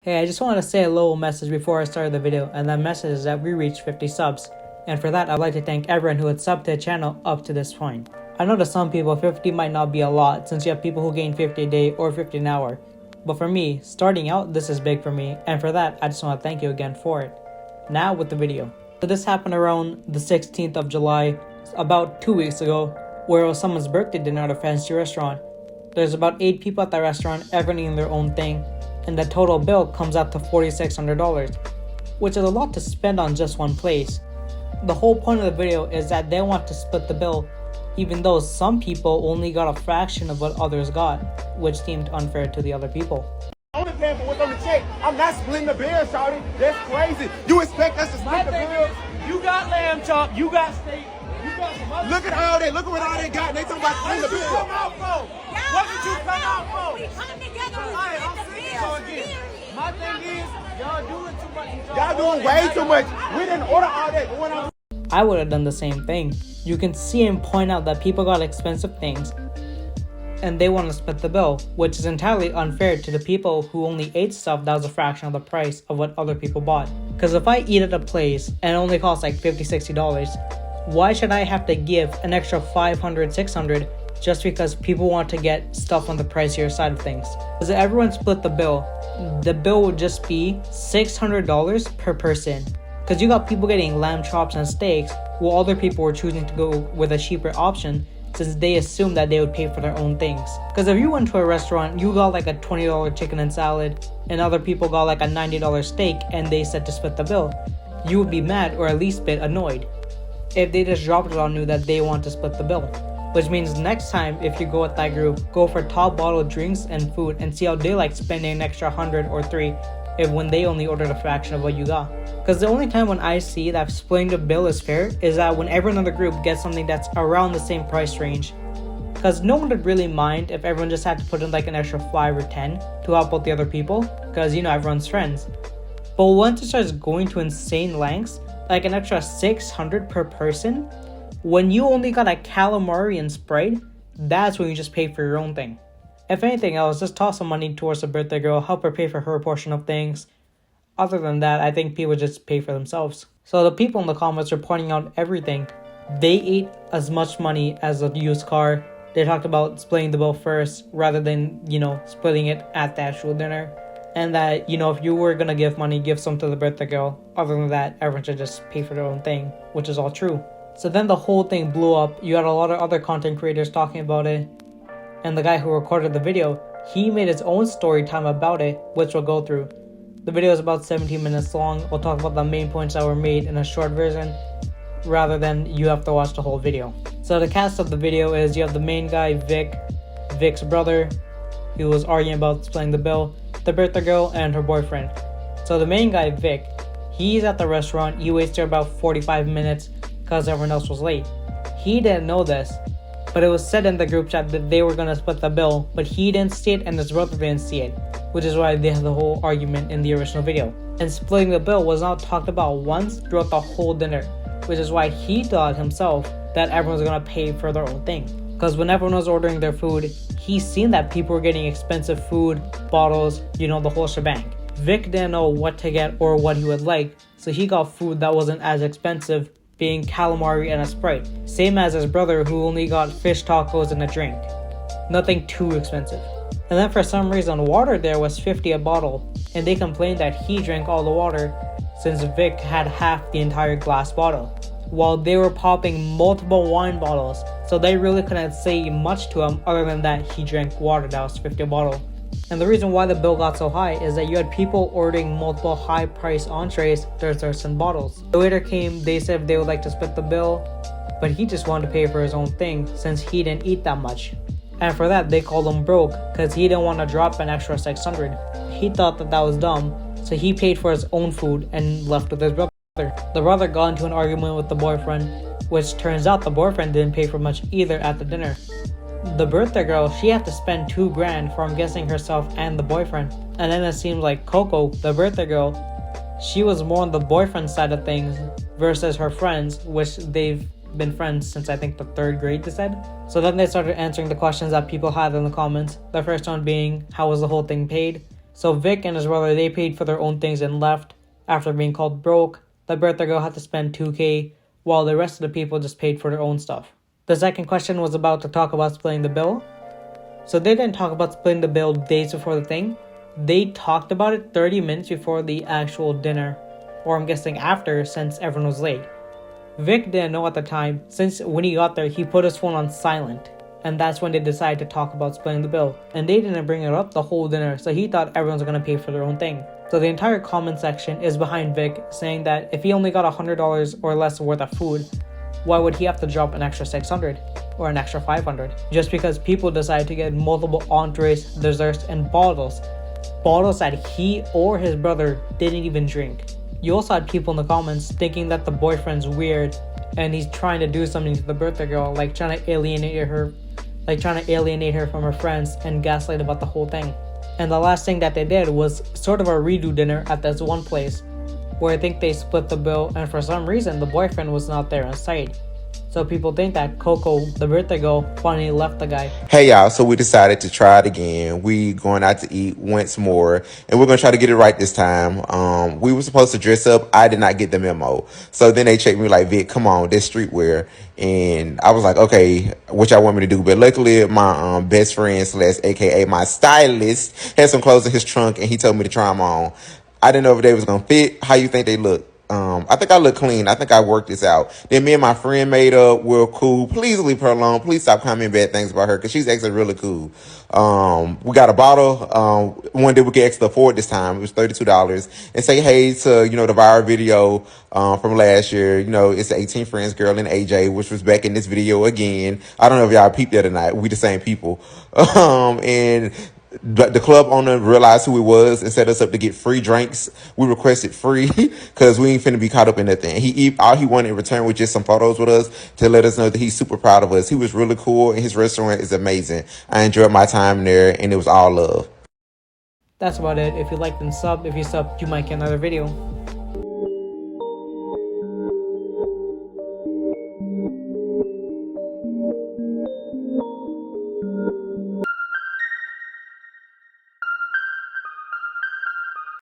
Hey, I just wanted to say a little message before I started the video, and that message is that we reached 50 subs. And for that, I'd like to thank everyone who had subbed to the channel up to this point. I know to some people 50 might not be a lot since you have people who gain 50 a day or 50 an hour. But for me, starting out, this is big for me, and for that, I just want to thank you again for it. Now with the video. So this happened around the 16th of July, about 2 weeks ago, where it was someone's birthday dinner at a fancy restaurant. There's about 8 people at that restaurant, everyone eating their own thing, and the total bill comes out to $4,600, which is a lot to spend on just one place. The whole point of the video is that they want to split the bill, even though some people only got a fraction of what others got, which seemed unfair to the other people. I'm only paying for what's on the check. I'm not splitting the bill, shawty. That's crazy. You expect us to split the bill? You got lamb chop, you got steak, you got some other. Look at all that. Look at what all they got. And they talking about splitting the What did you bill. come out for? What did you come out for? We come together, we Alright, split I'm the saying bills, so again. period. My thing is, y'all doing too much. Y'all doing way too much. We didn't order all that. But when I would have done the same thing. You can see and point out that people got expensive things, and they want to split the bill, which is entirely unfair to the people who only ate stuff that was a fraction of the price of what other people bought. Because if I eat at a place and it only costs like $50, $60, why should I have to give an extra $500, $600 just because people want to get stuff on the pricier side of things? Because if everyone split the bill would just be $600 per person. Because you got people getting lamb chops and steaks, while other people were choosing to go with a cheaper option since they assumed that they would pay for their own things. Because if you went to a restaurant, you got like a $20 chicken and salad, and other people got like a $90 steak, and they said to split the bill, you would be mad or at least a bit annoyed if they just dropped it on you that they want to split the bill. Which means next time if you go with that group, go for top bottle drinks and food and see how they like spending an extra 100 or 3 if when they only ordered a fraction of what you got. Because the only time when I see that splitting the bill is fair is that when everyone in the group gets something that's around the same price range. Because no one would really mind if everyone just had to put in like an extra 5 or 10 to help out the other people, because you know everyone's friends. But once it starts going to insane lengths, like an extra 600 per person, when you only got a calamari and Sprite, that's when you just pay for your own thing. If anything else, just toss some money towards the birthday girl, help her pay for her portion of things. Other than that, I think people just pay for themselves. So the people in the comments are pointing out everything. They ate as much money as a used car. They talked about splitting the bill first rather than, splitting it at the actual dinner. And that, if you were gonna give money, give some to the birthday girl. Other than that, everyone should just pay for their own thing, which is all true. So then the whole thing blew up. You had a lot of other content creators talking about it. And the guy who recorded the video, he made his own story time about it, which we'll go through. The video is about 17 minutes long. We'll talk about the main points that were made in a short version, rather than you have to watch the whole video. So the cast of the video is, you have the main guy, Vic, Vic's brother, who was arguing about splitting the bill, the birthday girl, and her boyfriend. So the main guy, Vic, he's at the restaurant. He waits there about 45 minutes because everyone else was late. He didn't know this, but it was said in the group chat that they were gonna split the bill, but he didn't see it and his brother didn't see it, which is why they had the whole argument in the original video. And splitting the bill was not talked about once throughout the whole dinner, which is why he thought himself that everyone was gonna pay for their own thing. Because when everyone was ordering their food, he seen that people were getting expensive food, bottles, the whole shebang. Vic didn't know what to get or what he would like, so he got food that wasn't as expensive, being calamari and a Sprite. Same as his brother, who only got fish tacos and a drink. Nothing too expensive. And then for some reason, water there was $50 a bottle, and they complained that he drank all the water since Vic had half the entire glass bottle, while they were popping multiple wine bottles, so they really couldn't say much to him other than that he drank water that was $50 a bottle. And the reason why the bill got so high is that you had people ordering multiple high-priced entrees, desserts, and bottles. The waiter came, they said they would like to split the bill, but he just wanted to pay for his own thing since he didn't eat that much. And for that, they called him broke because he didn't want to drop an extra 600. He thought that was dumb, so he paid for his own food and left with his brother. The brother got into an argument with the boyfriend, which turns out the boyfriend didn't pay for much either at the dinner. The birthday girl, she had to spend $2 grand for, I'm guessing, herself and the boyfriend. And then it seems like Coco, the birthday girl, she was more on the boyfriend side of things versus her friends, which they've been friends since I think the 3rd grade, they said. So then they started answering the questions that people had in the comments. The first one being, how was the whole thing paid? So Vic and his brother, they paid for their own things and left. After being called broke, the birthday girl had to spend $2K, while the rest of the people just paid for their own stuff. The second question was about to talk about splitting the bill. So they didn't talk about splitting the bill days before the thing. They talked about it 30 minutes before the actual dinner. Or I'm guessing after, since everyone was late. Vic didn't know at the time, since when he got there, he put his phone on silent. And that's when they decided to talk about splitting the bill. And they didn't bring it up the whole dinner, so he thought everyone's gonna pay for their own thing. So the entire comment section is behind Vic, saying that if he only got $100 or less worth of food, why would he have to drop an extra $600 or an extra $500? Just because people decided to get multiple entrees, desserts, and bottles that he or his brother didn't even drink. You also had people in the comments thinking that the boyfriend's weird and he's trying to do something to the birthday girl, like trying to alienate her from her friends and gaslight about the whole thing. And the last thing that they did was sort of a redo dinner at this one place, where I think they split the bill, and for some reason the boyfriend was not there in sight. So people think that Coco, the birthday girl, finally left the guy. Hey y'all, so we decided to try it again. We going out to eat once more, and we're gonna try to get it right this time. We were supposed to dress up. I did not get the memo. So then they checked me like, Vic, come on, this streetwear. And I was like, okay, what y'all want me to do? But luckily my best friend / aka my stylist had some clothes in his trunk, and he told me to try them on. I didn't know if they was gonna fit. How you think they look? I think I look clean. I think I worked this out. Then me and my friend made up. We're cool. Please leave her alone. Please stop commenting bad things about her, because she's actually really cool. We got a bottle. One that we could actually afford this time. It was $32. And say hey to, the viral video from last year. It's the 18 Friends girl and AJ, which was back in this video again. I don't know if y'all peeped that or not. We the same people. And the club owner realized who he was and set us up to get free drinks. We requested free because we ain't finna be caught up in that thing. All he wanted in return was just some photos with us to let us know that he's super proud of us. He was really cool, and his restaurant is amazing. I enjoyed my time there, and it was all love. That's about it. If you liked, then sub. If you sub, you might get another video.